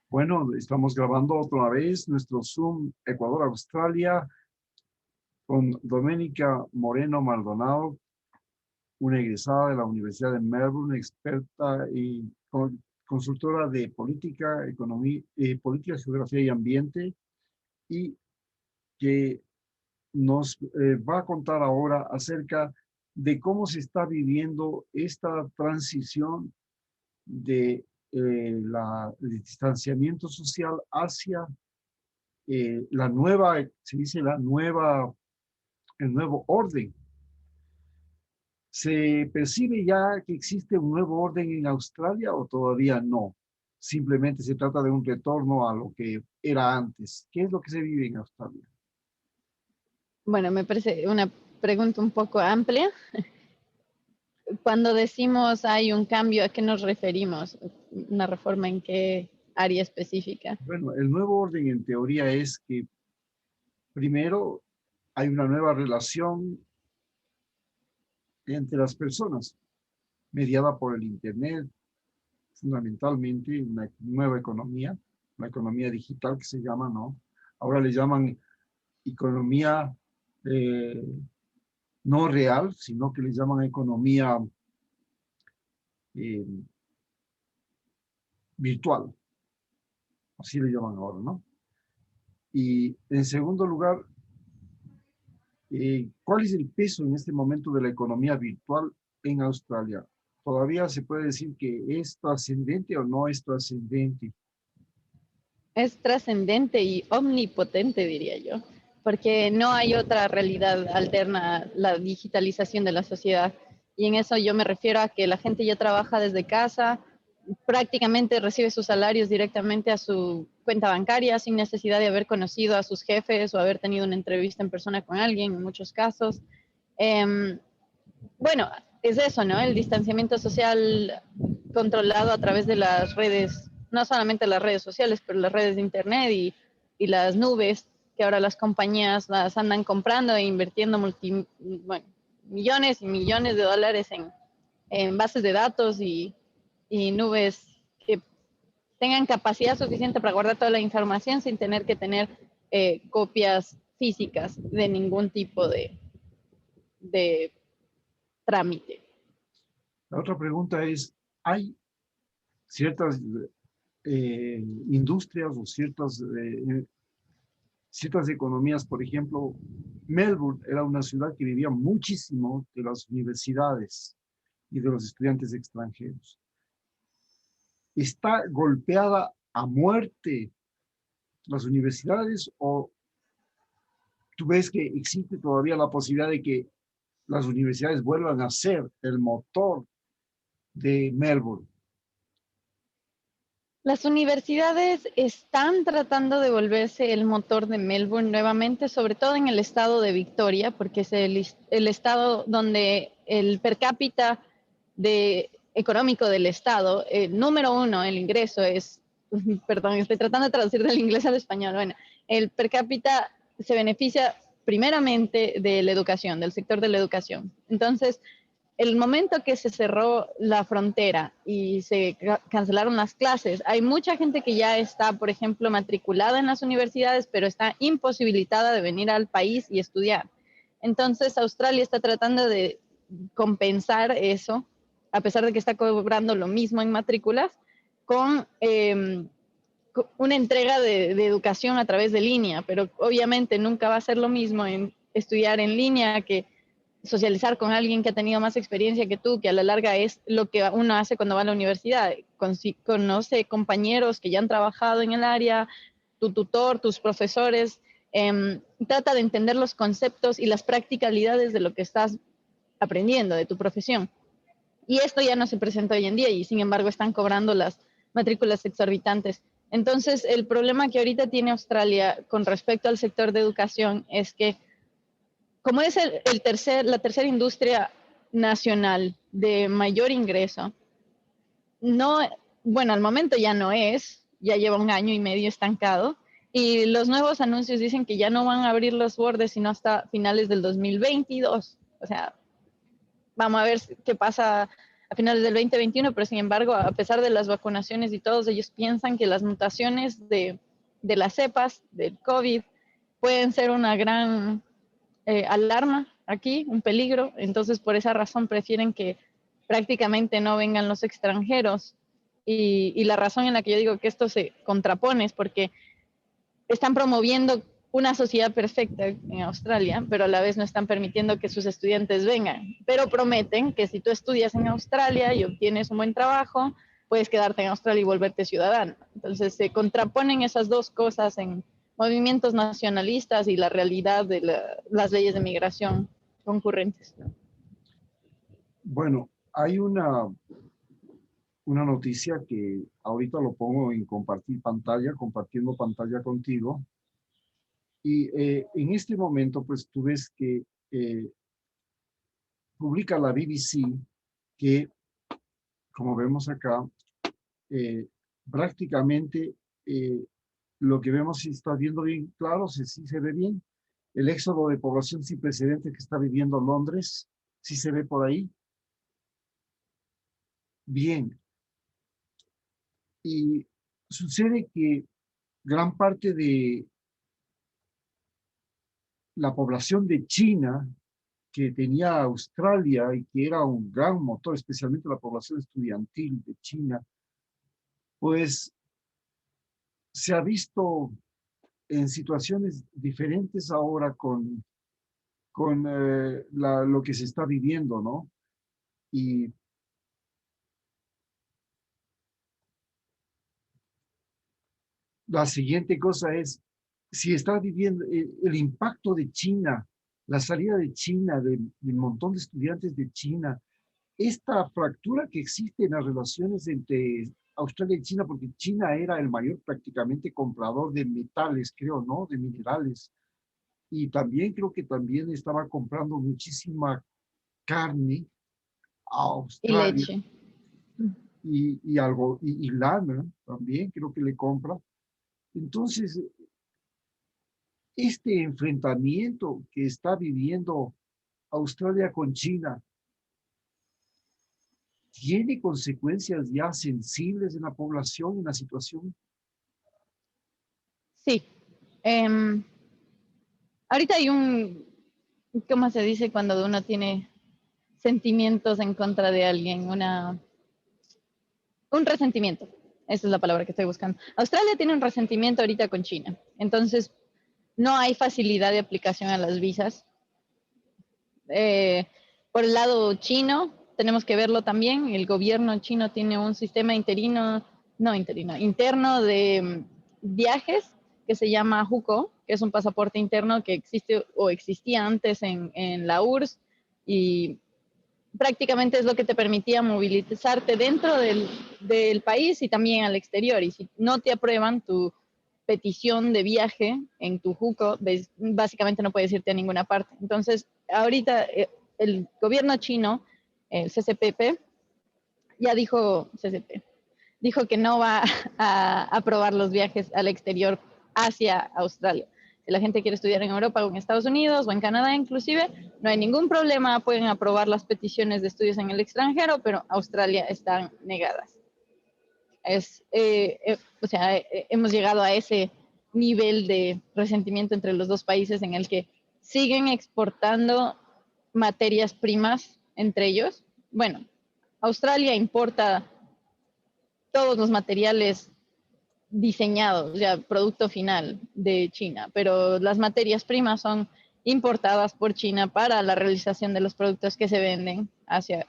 Bueno, estamos grabando otra vez nuestro Zoom Ecuador-Australia con Doménica Moreno Maldonado, una egresada de la Universidad de Melbourne, experta y consultora de política, economía, política, geografía y ambiente, y que nos va a contar ahora acerca de cómo se está viviendo esta transición de el distanciamiento social hacia la nueva, se dice el nuevo orden. ¿Se percibe ya que existe un nuevo orden en Australia o todavía no? Simplemente se trata de un retorno a lo que era antes. ¿Qué es lo que se vive en Australia? Bueno, me parece una pregunta un poco amplia. Cuando decimos hay un cambio, ¿a qué nos referimos? ¿Una reforma en qué área específica? Bueno, el nuevo orden en teoría es que primero hay una nueva relación entre las personas, mediada por el Internet, fundamentalmente una nueva economía, la economía digital que se llama, ¿no? Ahora le llaman economía eh, no real, sino que le llaman economía eh, virtual, así le llaman ahora, ¿no? Y en segundo lugar, ¿cuál es el peso en este momento de la economía virtual en Australia? ¿Todavía se puede decir que es trascendente o no es trascendente? Es trascendente y omnipotente, diría yo, porque no hay otra realidad alterna a la digitalización de la sociedad. Y en eso yo me refiero a que la gente ya trabaja desde casa, prácticamente recibe sus salarios directamente a su cuenta bancaria sin necesidad de haber conocido a sus jefes o haber tenido una entrevista en persona con alguien en muchos casos. Eh, bueno, es eso, ¿no? El distanciamiento social controlado a través de las redes, no solamente las redes sociales, pero las redes de Internet y las nubes, que ahora las compañías las andan comprando e invirtiendo bueno, millones y millones de dólares en bases de datos y nubes que tengan capacidad suficiente para guardar toda la información sin tener que tener copias físicas de ningún tipo de trámite. La otra pregunta es, ¿hay ciertas industrias o ciertas economías? Por ejemplo, Melbourne era una ciudad que vivía muchísimo de las universidades y de los estudiantes extranjeros. ¿Está golpeada a muerte las universidades o tú ves que existe todavía la posibilidad de que las universidades vuelvan a ser el motor de Melbourne? Las universidades están tratando de volverse el motor de Melbourne nuevamente, sobre todo en el estado de Victoria, porque es el estado donde el per cápita económico del estado, número uno, el ingreso es, perdón, estoy tratando de traducir del inglés al español, bueno, el per cápita se beneficia primeramente de la educación, del sector de la educación. Entonces, el momento que se cerró la frontera y se cancelaron las clases, hay mucha gente que ya está, por ejemplo, matriculada en las universidades, pero está imposibilitada de venir al país y estudiar. Entonces, Australia está tratando de compensar eso, a pesar de que está cobrando lo mismo en matrículas, con una entrega de educación a través de línea, pero obviamente nunca va a ser lo mismo en estudiar en línea que socializar con alguien que ha tenido más experiencia que tú, que a la larga es lo que uno hace cuando va a la universidad. Conoce compañeros que ya han trabajado en el área, tu tutor, tus profesores, trata de entender los conceptos y las practicalidades de lo que estás aprendiendo, de tu profesión. Y esto ya no se presenta hoy en día y sin embargo están cobrando las matrículas exorbitantes. Entonces, el problema que ahorita tiene Australia con respecto al sector de educación es que como es la tercera industria nacional de mayor ingreso, no, bueno, al momento ya no es, ya lleva un año y medio estancado, y los nuevos anuncios dicen que ya no van a abrir los bordes sino hasta finales del 2022. O sea, vamos a ver qué pasa a finales del 2021, pero sin embargo, a pesar de las vacunaciones y todos, ellos piensan que las mutaciones de las cepas del COVID pueden ser una gran alarma aquí, un peligro. Entonces, por esa razón prefieren que prácticamente no vengan los extranjeros. Y la razón en la que yo digo que esto se contrapone es porque están promoviendo una sociedad perfecta en Australia, pero a la vez no están permitiendo que sus estudiantes vengan. Pero prometen que si tú estudias en Australia y obtienes un buen trabajo, puedes quedarte en Australia y volverte ciudadano. Entonces se contraponen esas dos cosas en movimientos nacionalistas y la realidad de las leyes de migración concurrentes. Bueno, hay una noticia que ahorita lo pongo en compartir pantalla, compartiendo pantalla contigo. Y en este momento, pues tú ves que publica la BBC que, como vemos acá, prácticamente lo que vemos si está viendo bien claro, si se ve bien. El éxodo de población sin precedentes que está viviendo Londres, si se ve por ahí. Bien. Y sucede que gran parte de la población de China que tenía Australia y que era un gran motor, especialmente la población estudiantil de China, pues se ha visto en situaciones diferentes ahora con lo que se está viviendo, ¿no? Y la siguiente cosa es, si está viviendo el impacto de China, la salida de China, del montón de estudiantes de China, esta fractura que existe en las relaciones entre Australia y China, porque China era el mayor prácticamente comprador de metales, creo, ¿no? De minerales. Y también creo que también estaba comprando muchísima carne a Y Australia leche. y algo, y lana también creo que le compra. Entonces, este enfrentamiento que está viviendo Australia con China tiene consecuencias ya sensibles en la población, en la situación. Sí. Ahorita hay ¿cómo se dice cuando uno tiene sentimientos en contra de alguien? Un resentimiento. Esa es la palabra que estoy buscando. Australia tiene un resentimiento ahorita con China. Entonces, no hay facilidad de aplicación a las visas. Por el lado chino, tenemos que verlo también. El gobierno chino tiene un sistema interno de viajes que se llama Hukou, que es un pasaporte interno que existe o existía antes en la URSS y prácticamente es lo que te permitía movilizarte dentro del país y también al exterior. Y si no te aprueban tu petición de viaje en tu JUCO, básicamente no puedes irte a ninguna parte. Entonces, ahorita el gobierno chino, el CCPP, ya dijo que no va a aprobar los viajes al exterior hacia Australia. Si la gente quiere estudiar en Europa o en Estados Unidos o en Canadá inclusive, no hay ningún problema, pueden aprobar las peticiones de estudios en el extranjero, pero Australia están negadas. Hemos llegado a ese nivel de resentimiento entre los dos países en el que siguen exportando materias primas entre ellos. Bueno, Australia importa todos los materiales diseñados, ya producto final de China, pero las materias primas son importadas por China para la realización de los productos que se venden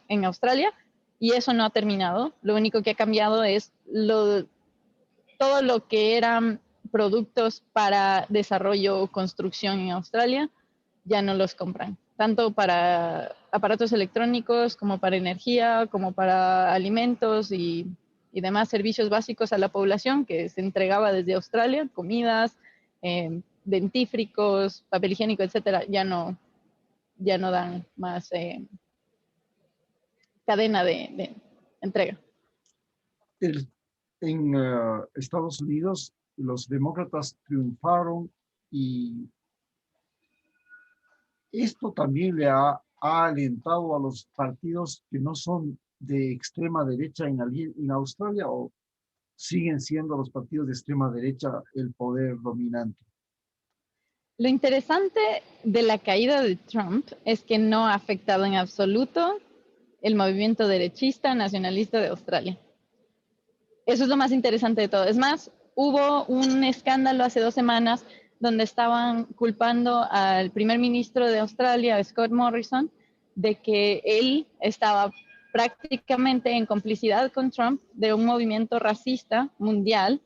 en Australia y eso no ha terminado. Lo único que ha cambiado es todo lo que eran productos para desarrollo o construcción en Australia, ya no los compran, tanto para aparatos electrónicos como para energía, como para alimentos y demás servicios básicos a la población que se entregaba desde Australia, comidas, dentífricos, papel higiénico, etcétera, ya no dan más cadena de entrega. En Estados Unidos, los demócratas triunfaron y esto también le ha alentado a los partidos que no son de extrema derecha en Australia o siguen siendo los partidos de extrema derecha el poder dominante? Lo interesante de la caída de Trump es que no ha afectado en absoluto el movimiento derechista nacionalista de Australia. Eso es lo más interesante de todo. Es más, hubo un escándalo hace 2 semanas donde estaban culpando al primer ministro de Australia, Scott Morrison, de que él estaba prácticamente en complicidad con Trump de un movimiento racista mundial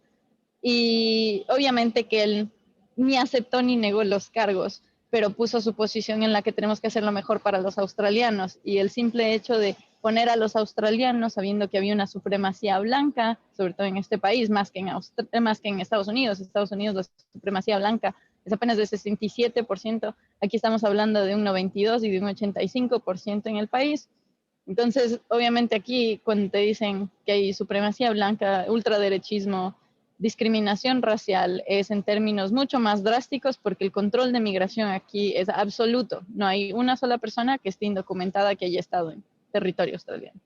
y obviamente que él ni aceptó ni negó los cargos, pero puso su posición en la que tenemos que hacer lo mejor para los australianos y el simple hecho de poner a los australianos sabiendo que había una supremacía blanca, sobre todo en este país, más que en Estados Unidos. Estados Unidos la supremacía blanca es apenas de 67%, aquí estamos hablando de un 92% y de un 85% en el país. Entonces, obviamente aquí cuando te dicen que hay supremacía blanca, ultraderechismo, discriminación racial, es en términos mucho más drásticos porque el control de migración aquí es absoluto. No hay una sola persona que esté indocumentada que haya estado en territorio australiano.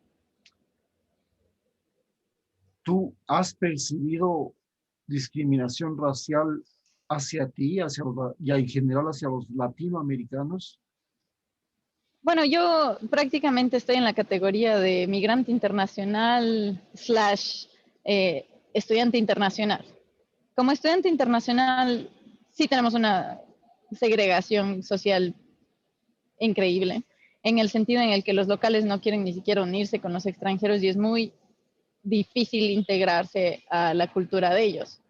¿Tú has percibido discriminación racial hacia ti, y en general hacia los latinoamericanos? Bueno, yo prácticamente estoy en la categoría de migrante internacional slash estudiante internacional. Como estudiante internacional, sí tenemos una segregación social increíble, en el sentido en el que los locales no quieren ni siquiera unirse con los extranjeros y es muy difícil integrarse a la cultura de ellos.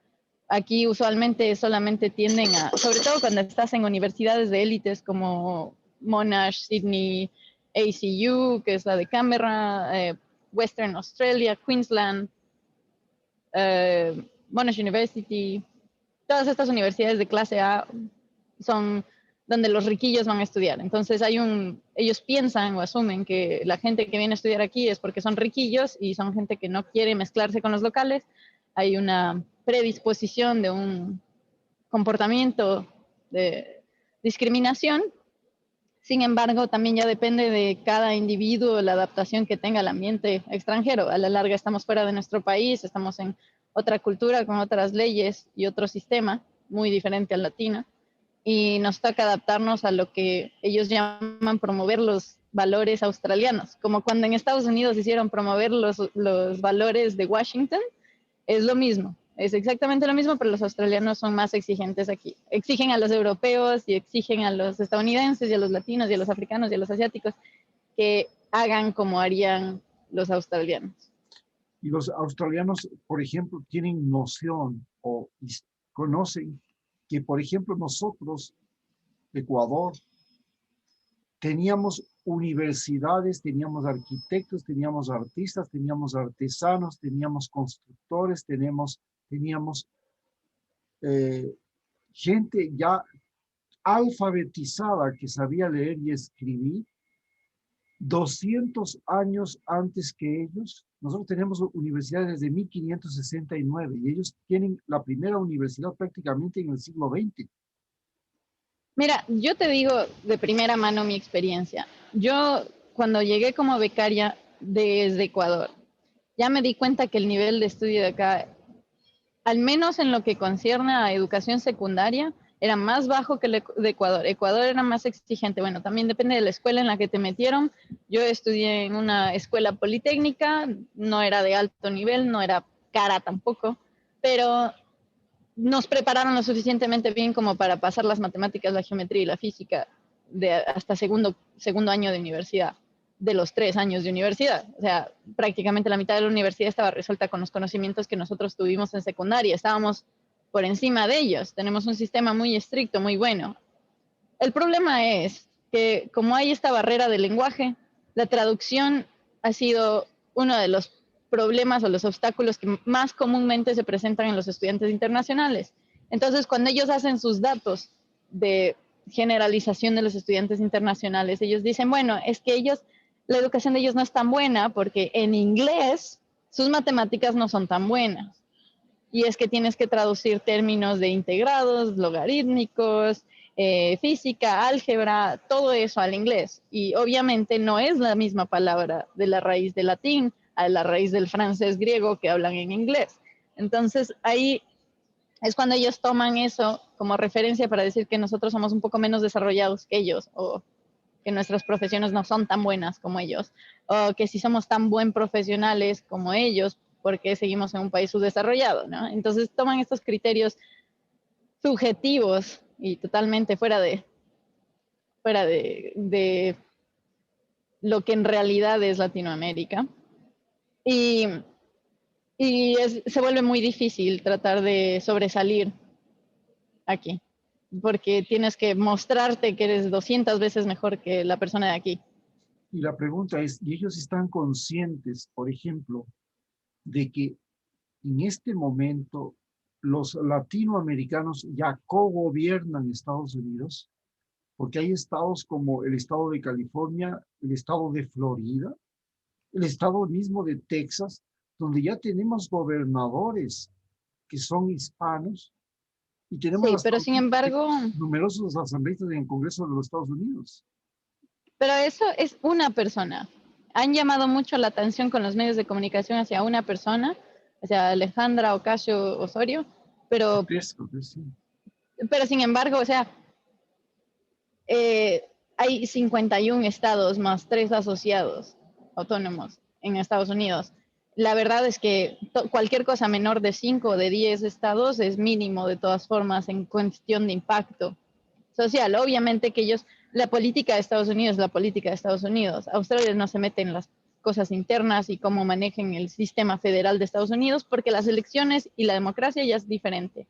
Aquí usualmente solamente tienden a, sobre todo cuando estás en universidades de élites como Monash, Sydney, ACU, que es la de Canberra, Western Australia, Queensland, Monash University, todas estas universidades de clase A son donde los riquillos van a estudiar. Entonces ellos piensan o asumen que la gente que viene a estudiar aquí es porque son riquillos y son gente que no quiere mezclarse con los locales. Hay una predisposición de un comportamiento de discriminación. Sin embargo, también ya depende de cada individuo la adaptación que tenga al ambiente extranjero. A la larga estamos fuera de nuestro país, estamos en otra cultura con otras leyes y otro sistema muy diferente al latino y nos toca adaptarnos a lo que ellos llaman promover los valores australianos, como cuando en Estados Unidos hicieron promover los valores de Washington, es lo mismo, es exactamente lo mismo, pero los australianos son más exigentes aquí. Exigen a los europeos y exigen a los estadounidenses y a los latinos y a los africanos y a los asiáticos que hagan como harían los australianos. Y los australianos, por ejemplo, tienen noción o conocen que, por ejemplo, nosotros, Ecuador, teníamos universidades, teníamos arquitectos, teníamos artistas, teníamos artesanos, teníamos constructores, teníamos gente ya alfabetizada que sabía leer y escribir 200 años antes que ellos. Nosotros tenemos universidades desde 1569 y ellos tienen la primera universidad prácticamente en el siglo XX. Mira, yo te digo de primera mano mi experiencia. Yo cuando llegué como becaria desde Ecuador, ya me di cuenta que el nivel de estudio de acá, al menos en lo que concierne a educación secundaria, era más bajo que el de Ecuador. Ecuador era más exigente. Bueno, también depende de la escuela en la que te metieron. Yo estudié en una escuela politécnica, no era de alto nivel, no era cara tampoco, pero nos prepararon lo suficientemente bien como para pasar las matemáticas, la geometría y la física de hasta segundo año de universidad, de los 3 años de universidad. O sea, prácticamente la mitad de la universidad estaba resuelta con los conocimientos que nosotros tuvimos en secundaria. Estábamos por encima de ellos. Tenemos un sistema muy estricto, muy bueno. El problema es que como hay esta barrera del lenguaje, la traducción ha sido uno de los problemas o los obstáculos que más comúnmente se presentan en los estudiantes internacionales. Entonces, cuando ellos hacen sus datos de generalización de los estudiantes internacionales, ellos dicen, bueno, es que la educación de ellos no es tan buena porque en inglés sus matemáticas no son tan buenas. Y es que tienes que traducir términos de integrados, logarítmicos, física, álgebra, todo eso al inglés. Y obviamente no es la misma palabra de la raíz del latín a la raíz del francés griego que hablan en inglés. Entonces ahí es cuando ellos toman eso como referencia para decir que nosotros somos un poco menos desarrollados que ellos o que nuestras profesiones no son tan buenas como ellos o que si somos tan buen profesionales como ellos porque seguimos en un país subdesarrollado, ¿no? Entonces toman estos criterios subjetivos y totalmente fuera de lo que en realidad es Latinoamérica. Y, se vuelve muy difícil tratar de sobresalir aquí, porque tienes que mostrarte que eres 200 veces mejor que la persona de aquí. Y la pregunta es, ¿y ellos están conscientes, por ejemplo, de que en este momento los latinoamericanos ya cogobiernan Estados Unidos? Porque hay estados como el estado de California, el estado de Florida, el estado mismo de Texas, donde ya tenemos gobernadores que son hispanos y tenemos Sí, hasta pero sin embargo, numerosos asambleístas en el Congreso de los Estados Unidos. pero eso es una persona. Han llamado mucho la atención con los medios de comunicación hacia una persona, hacia Alejandra Ocasio Osorio, pero, Sí. pero sin embargo, o sea, hay 51 estados más 3 asociados autónomos en Estados Unidos. La verdad es que cualquier cosa menor de 5 o de 10 estados es mínimo de todas formas en cuestión de impacto social. Obviamente que ellos, la política de Estados Unidos es la política de Estados Unidos. Australia no se mete en las cosas internas y cómo manejen el sistema federal de Estados Unidos porque las elecciones y la democracia ya es diferente.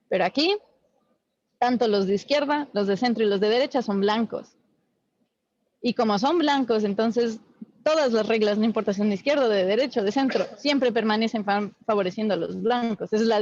Pero aquí, tanto los de izquierda, los de centro y los de derecha son blancos. Y como son blancos, entonces todas las reglas, no importa si son de izquierda, de derecha, de centro, siempre permanecen favoreciendo a los blancos. Esa es la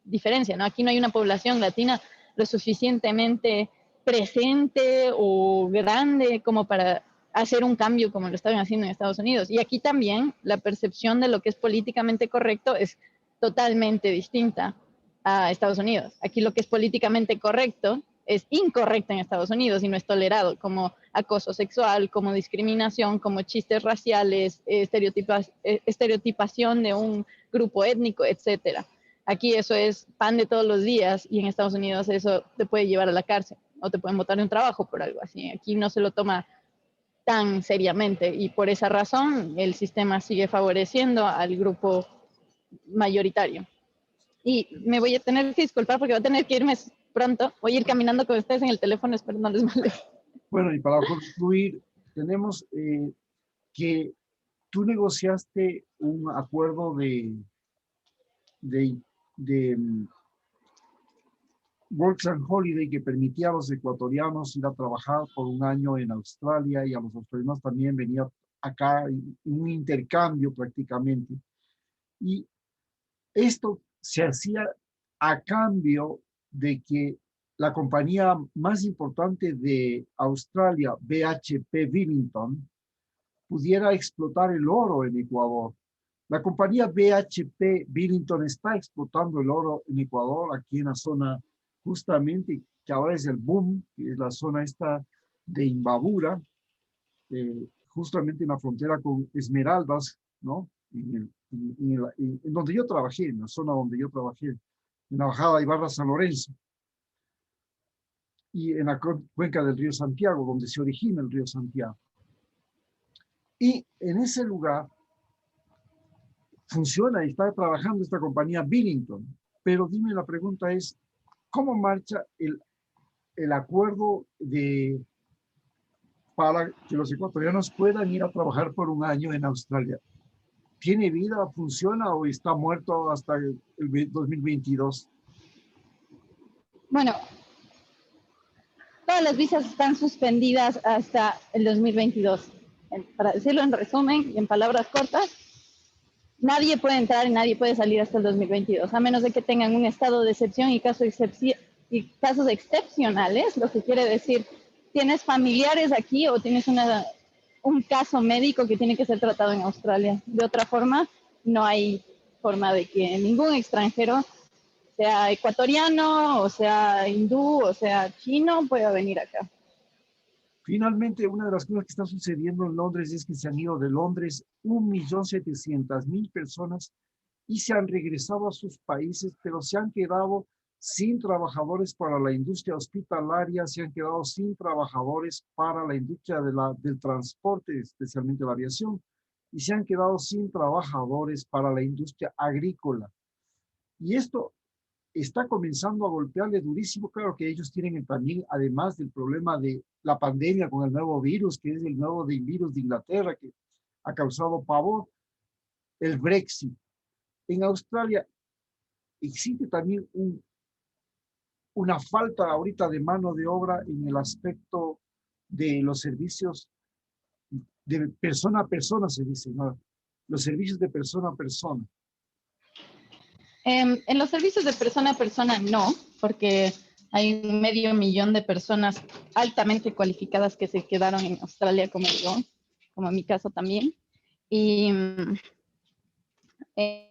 diferencia, ¿no? Aquí no hay una población latina lo suficientemente presente o grande como para hacer un cambio como lo estaban haciendo en Estados Unidos. Y aquí también la percepción de lo que es políticamente correcto es totalmente distinta a Estados Unidos. Aquí lo que es políticamente correcto es incorrecto en Estados Unidos y no es tolerado, como acoso sexual, como discriminación, como chistes raciales, estereotipación de un grupo étnico, etcétera. Aquí eso es pan de todos los días y en Estados Unidos eso te puede llevar a la cárcel o te pueden botar de un trabajo por algo así. Aquí no se lo toma tan seriamente y por esa razón el sistema sigue favoreciendo al grupo mayoritario. Y me voy a tener que disculpar porque voy a tener que irme pronto. Voy a ir caminando con ustedes en el teléfono, espero no les moleste. Bueno, y para concluir, tenemos que tú negociaste un acuerdo de, de Works and Holiday que permitía a los ecuatorianos ir a trabajar por un año en Australia y a los australianos también venía acá en un intercambio prácticamente. Y esto se hacía a cambio de que la compañía más importante de Australia, BHP Billington, pudiera explotar el oro en Ecuador. La compañía BHP Billington está explotando el oro en Ecuador, aquí en la zona justamente que ahora es el boom, que es la zona esta de Imbabura, justamente en la frontera con Esmeraldas, ¿no? En donde yo trabajé, en la zona donde yo trabajé, en la bajada Ibarra San Lorenzo, y en la cuenca del río Santiago, donde se origina el río Santiago. Y en ese lugar funciona y está trabajando esta compañía Billington. Pero dime, la pregunta es, ¿cómo marcha el acuerdo para que los ecuatorianos puedan ir a trabajar por un año en Australia? ¿Tiene vida, funciona o está muerto hasta el 2022? Bueno, todas las visas están suspendidas hasta el 2022. Para decirlo en resumen y en palabras cortas, nadie puede entrar y nadie puede salir hasta el 2022, a menos de que tengan un estado de excepción y casos excepcionales, lo que quiere decir, tienes familiares aquí o tienes un caso médico que tiene que ser tratado en Australia. De otra forma, no hay forma de que ningún extranjero sea ecuatoriano, o sea hindú, o sea chino, pueda venir acá. Finalmente, una de las cosas que está sucediendo en Londres es que se han ido de Londres 1.700.000 personas y se han regresado a sus países, pero se han quedado sin trabajadores para la industria hospitalaria, se han quedado sin trabajadores para la industria del transporte, especialmente la aviación, y se han quedado sin trabajadores para la industria agrícola. Y esto está comenzando a golpearle durísimo. Claro que ellos tienen también, además del problema de la pandemia con el nuevo virus, que es el nuevo virus de Inglaterra, que ha causado pavor, el Brexit. En Australia existe también una falta ahorita de mano de obra en el aspecto de los servicios de persona a persona, se dice, ¿no? Los servicios de persona a persona. En los servicios de persona a persona no, porque hay 500.000 de personas altamente cualificadas que se quedaron en Australia como yo, como en mi caso también. Y eh,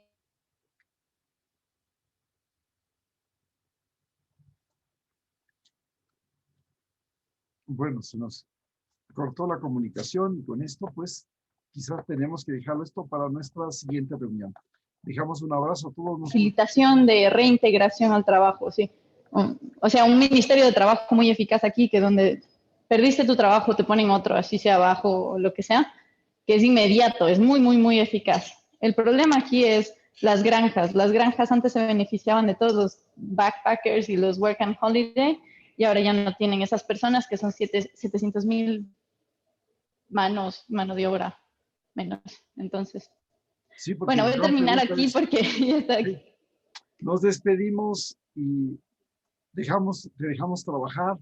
Bueno, se nos cortó la comunicación y con esto, pues, quizás tenemos que dejarlo esto para nuestra siguiente reunión. Dejamos un abrazo a todos nuestros. facilitación de reintegración al trabajo, sí. O sea, un ministerio de trabajo muy eficaz aquí, que donde perdiste tu trabajo te ponen otro, así sea abajo o lo que sea, que es inmediato, es muy, muy, muy eficaz. El problema aquí es las granjas. Las granjas antes se beneficiaban de todos los backpackers y los work and holiday, y ahora ya no tienen esas personas que son 700.000 mano de obra menos. Entonces, Sí, porque bueno, la voy a gran terminar pregunta aquí es, porque ya está aquí. sí, nos despedimos y te dejamos trabajar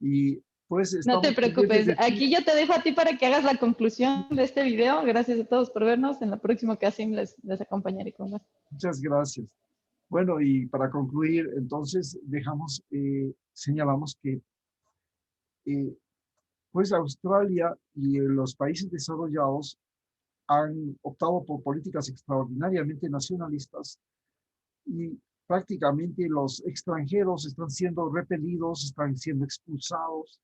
y pues No te estamos pendientes preocupes, de ti. aquí yo te dejo a ti para que hagas la conclusión de este video. Gracias a todos por vernos. En la próxima ocasión les acompañaré con más. Muchas gracias. Bueno, y para concluir, entonces señalamos que pues Australia y los países desarrollados han optado por políticas extraordinariamente nacionalistas y prácticamente los extranjeros están siendo repelidos, están siendo expulsados.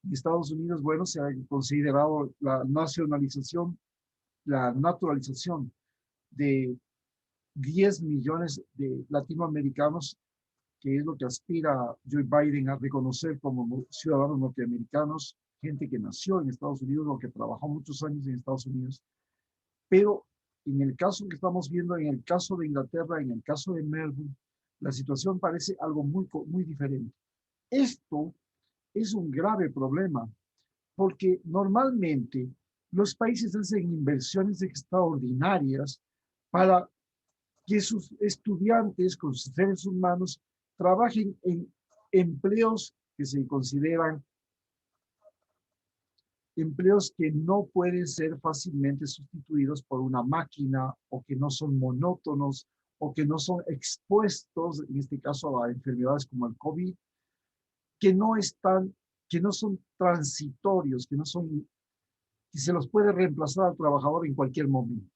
En Estados Unidos, bueno, se ha considerado la naturalización de 10 millones de latinoamericanos, que es lo que aspira Joe Biden a reconocer como ciudadanos norteamericanos, gente que nació en Estados Unidos o que trabajó muchos años en Estados Unidos. Pero en el caso que estamos viendo, en el caso de Inglaterra, en el caso de Melbourne, la situación parece algo muy, muy diferente. Esto es un grave problema porque normalmente los países hacen inversiones extraordinarias para que sus estudiantes con sus seres humanos trabajen en empleos que se consideran empleos que no pueden ser fácilmente sustituidos por una máquina o que no son monótonos o que no son expuestos, en este caso, a enfermedades como el COVID, que no están, que no son transitorios, que se los puede reemplazar al trabajador en cualquier momento.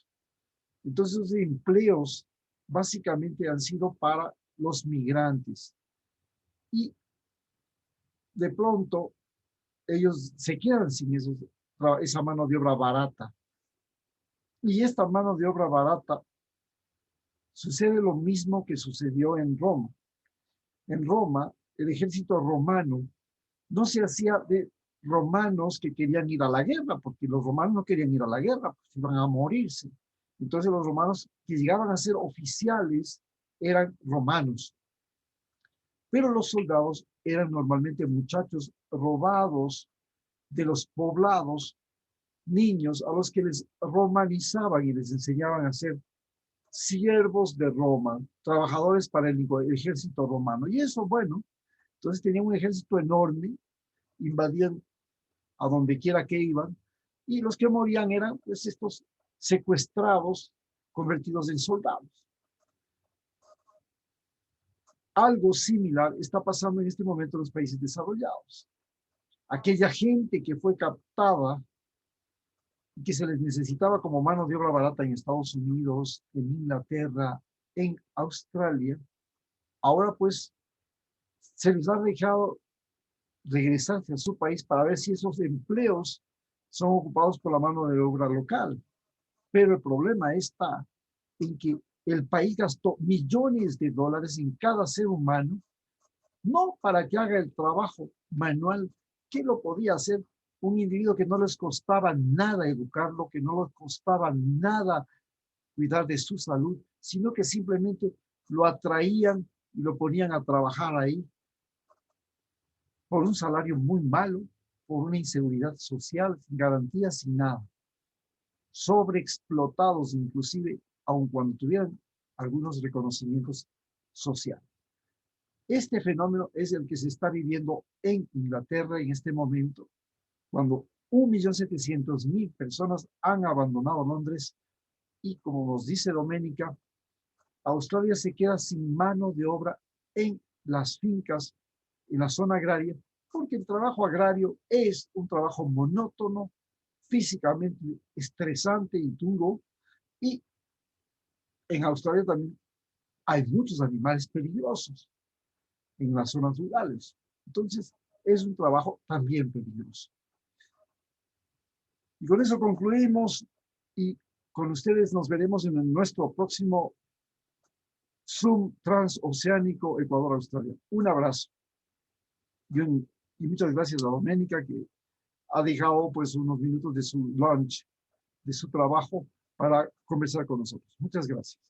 Entonces, esos empleos básicamente han sido para los migrantes. Y de pronto, ellos se quedan sin esa mano de obra barata. Y esta mano de obra barata sucede lo mismo que sucedió en Roma. En Roma, el ejército romano no se hacía de romanos que querían ir a la guerra, porque los romanos no querían ir a la guerra, pues iban a morirse. Entonces los romanos que llegaban a ser oficiales eran romanos. Pero los soldados eran normalmente muchachos robados de los poblados, niños a los que les romanizaban y les enseñaban a ser siervos de Roma, trabajadores para el ejército romano. Y eso, bueno, entonces tenían un ejército enorme, invadían a donde quiera que iban, y los que morían eran pues estos secuestrados convertidos en soldados. Algo similar está pasando en este momento en los países desarrollados. Aquella gente que fue captada y que se les necesitaba como mano de obra barata en Estados Unidos, en Inglaterra, en Australia, ahora pues se les ha dejado regresarse a su país para ver si esos empleos son ocupados por la mano de obra local. Pero el problema está en que el país gastó millones de dólares en cada ser humano, no para que haga el trabajo manual, que lo podía hacer un individuo que no les costaba nada educarlo, que no les costaba nada cuidar de su salud, sino que simplemente lo atraían y lo ponían a trabajar ahí por un salario muy malo, por una inseguridad social, sin garantías, sin nada. Sobreexplotados inclusive, aun cuando tuvieran algunos reconocimientos sociales. Este fenómeno es el que se está viviendo en Inglaterra en este momento, cuando 1.700.000 personas han abandonado Londres y, como nos dice Doménica, Australia se queda sin mano de obra en las fincas, en la zona agraria, porque el trabajo agrario es un trabajo monótono, físicamente estresante y duro, y en Australia también hay muchos animales peligrosos en las zonas rurales. Entonces, es un trabajo también peligroso. Y con eso concluimos y con ustedes nos veremos en nuestro próximo Zoom transoceánico Ecuador-Australia. Un abrazo y muchas gracias a Doménica que ha dejado pues unos minutos de su lunch, de su trabajo para conversar con nosotros. Muchas gracias.